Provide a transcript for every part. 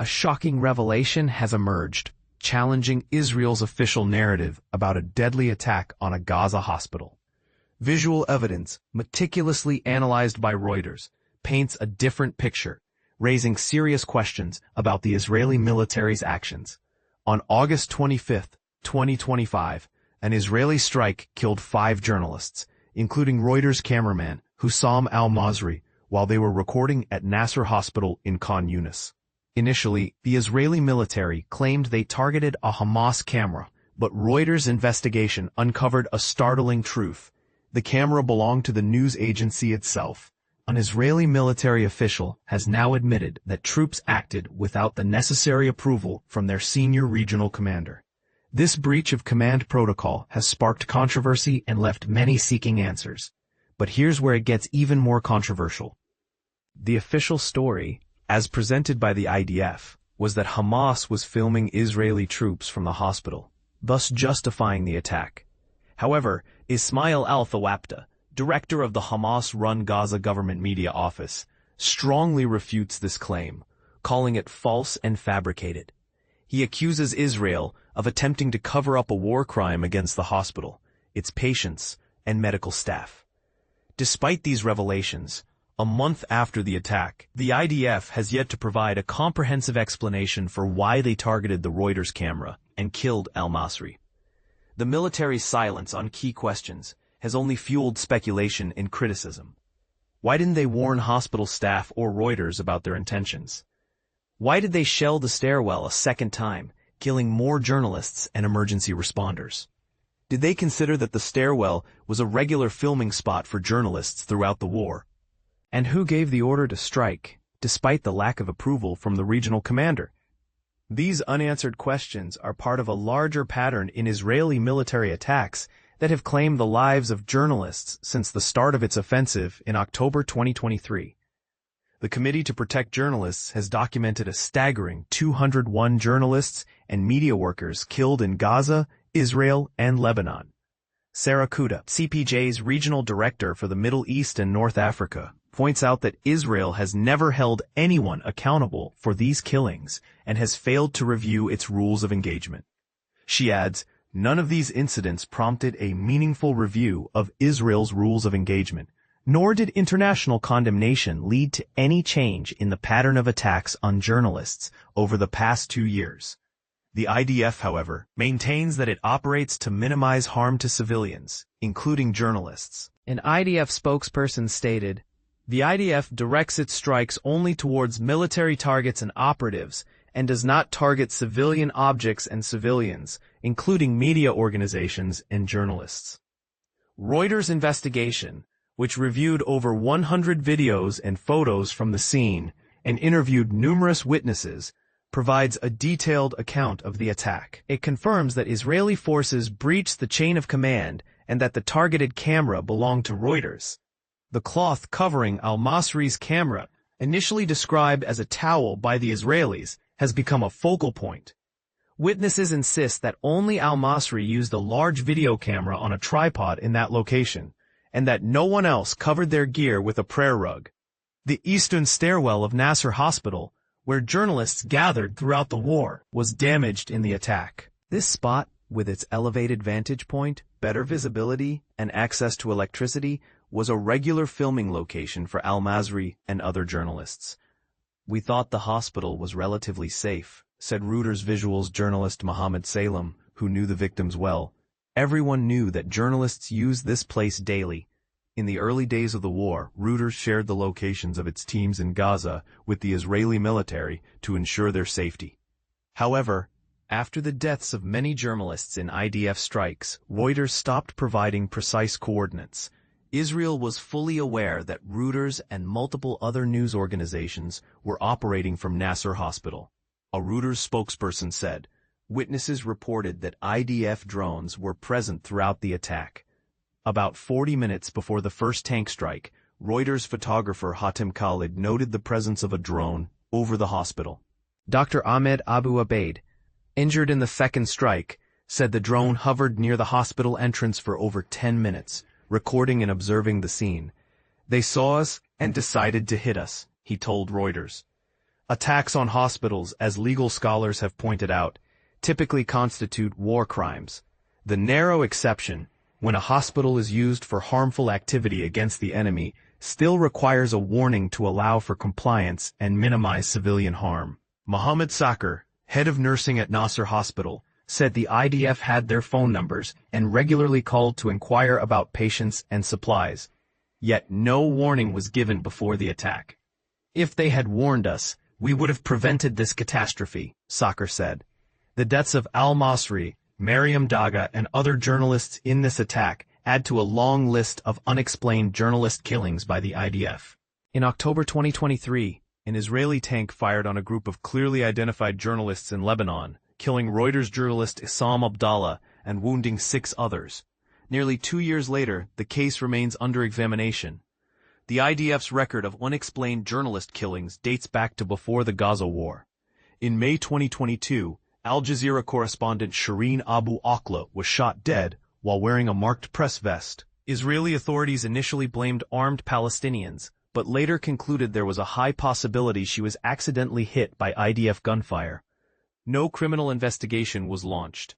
A shocking revelation has emerged, challenging Israel's official narrative about a deadly attack on a Gaza hospital. Visual evidence, meticulously analyzed by Reuters, paints a different picture, raising serious questions about the Israeli military's actions. On August 25, 2025, an Israeli strike killed 5 journalists, including Reuters cameraman Hussam al-Masri, while they were recording at Nasser Hospital in Khan Yunis. Initially, the Israeli military claimed they targeted a Hamas camera, but Reuters' investigation uncovered a startling truth. The camera belonged to the news agency itself. An Israeli military official has now admitted that troops acted without the necessary approval from their senior regional commander. This breach of command protocol has sparked controversy and left many seeking answers. But here's where it gets even more controversial. The official story, as presented by the IDF, was that Hamas was filming Israeli troops from the hospital, thus justifying the attack. However, Ismail al-Thawabta, director of the Hamas-run Gaza government media office, strongly refutes this claim, calling it false and fabricated. He accuses Israel of attempting to cover up a war crime against the hospital, its patients, and medical staff. Despite these revelations, a month after the attack, the IDF has yet to provide a comprehensive explanation for why they targeted the Reuters camera and killed al-Masri. The military's silence on key questions has only fueled speculation and criticism. Why didn't they warn hospital staff or Reuters about their intentions? Why did they shell the stairwell a second time, killing more journalists and emergency responders? Did they consider that the stairwell was a regular filming spot for journalists throughout the war? And who gave the order to strike, despite the lack of approval from the regional commander? These unanswered questions are part of a larger pattern in Israeli military attacks that have claimed the lives of journalists since the start of its offensive in October 2023. The Committee to Protect Journalists has documented a staggering 201 journalists and media workers killed in Gaza, Israel, and Lebanon. Sarah Kuda, CPJ's regional director for the Middle East and North Africa, points out that Israel has never held anyone accountable for these killings and has failed to review its rules of engagement. She adds, none of these incidents prompted a meaningful review of Israel's rules of engagement, nor did international condemnation lead to any change in the pattern of attacks on journalists over the past 2 years. The IDF, however, maintains that it operates to minimize harm to civilians, including journalists. An IDF spokesperson stated, "The IDF directs its strikes only towards military targets and operatives, and does not target civilian objects and civilians, including media organizations and journalists." Reuters' investigation, which reviewed over 100 videos and photos from the scene and interviewed numerous witnesses, provides a detailed account of the attack. It confirms that Israeli forces breached the chain of command and that the targeted camera belonged to Reuters. The cloth covering al-Masri's camera, initially described as a towel by the Israelis, has become a focal point. Witnesses insist that only al-Masri used a large video camera on a tripod in that location, and that no one else covered their gear with a prayer rug. The eastern stairwell of Nasser Hospital, where journalists gathered throughout the war, was damaged in the attack. This spot, with its elevated vantage point, better visibility, and access to electricity, was a regular filming location for al-Masri and other journalists. "We thought the hospital was relatively safe," said Reuters Visuals journalist Mohammed Salem, who knew the victims well. "Everyone knew that journalists used this place daily." In the early days of the war, Reuters shared the locations of its teams in Gaza with the Israeli military to ensure their safety. However, after the deaths of many journalists in IDF strikes, Reuters stopped providing precise coordinates. Israel was fully aware that Reuters and multiple other news organizations were operating from Nasser Hospital. A Reuters spokesperson said, "Witnesses reported that IDF drones were present throughout the attack." About 40 minutes before the first tank strike, Reuters photographer Hatem Khalid noted the presence of a drone over the hospital. Dr. Ahmed Abu Abeid, injured in the second strike, said the drone hovered near the hospital entrance for over 10 minutes, recording and observing the scene. "They saw us and decided to hit us," he told Reuters. Attacks on hospitals, as legal scholars have pointed out, typically constitute war crimes. The narrow exception, when a hospital is used for harmful activity against the enemy, still requires a warning to allow for compliance and minimize civilian harm. Mohammed Sakir, head of nursing at Nasser Hospital, said the IDF had their phone numbers and regularly called to inquire about patients and supplies. Yet no warning was given before the attack. If they had warned us, we would have prevented this catastrophe, Sakir said. The deaths of al-Masri, Mariam Daga, and other journalists in this attack add to a long list of unexplained journalist killings by the IDF. In October 2023, an Israeli tank fired on a group of clearly identified journalists in Lebanon, killing Reuters journalist Hussam Abdallah and wounding 6 others. Nearly 2 years later, the case remains under examination. The IDF's record of unexplained journalist killings dates back to before the Gaza war. In May 2022, Al Jazeera correspondent Shireen Abu Akleh was shot dead while wearing a marked press vest. Israeli authorities initially blamed armed Palestinians, but later concluded there was a high possibility she was accidentally hit by IDF gunfire. No criminal investigation was launched.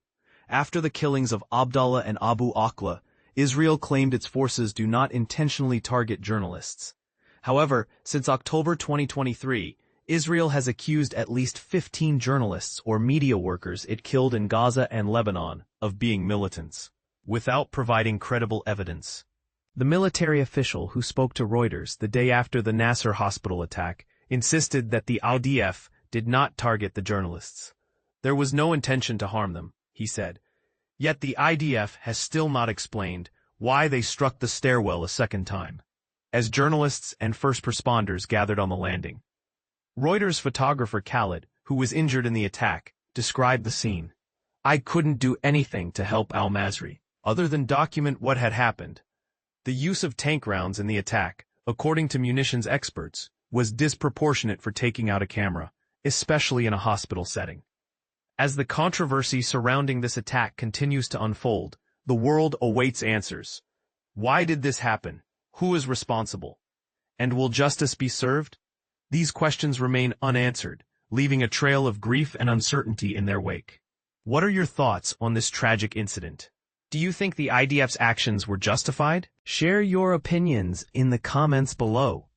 After the killings of Abdallah and Abu Akleh, Israel claimed its forces do not intentionally target journalists. However, since October 2023, Israel has accused at least 15 journalists or media workers it killed in Gaza and Lebanon of being militants, without providing credible evidence. The military official who spoke to Reuters the day after the Nasser Hospital attack insisted that the IDF did not target the journalists. There was no intention to harm them, he said. Yet the IDF has still not explained why they struck the stairwell a second time, as journalists and first responders gathered on the landing. Reuters photographer Khalid, who was injured in the attack, described the scene. "I couldn't do anything to help al-Masri, other than document what had happened." The use of tank rounds in the attack, according to munitions experts, was disproportionate for taking out a camera, especially in a hospital setting. As the controversy surrounding this attack continues to unfold, the world awaits answers. Why did this happen? Who is responsible? And will justice be served? These questions remain unanswered, leaving a trail of grief and uncertainty in their wake. What are your thoughts on this tragic incident? Do you think the IDF's actions were justified? Share your opinions in the comments below.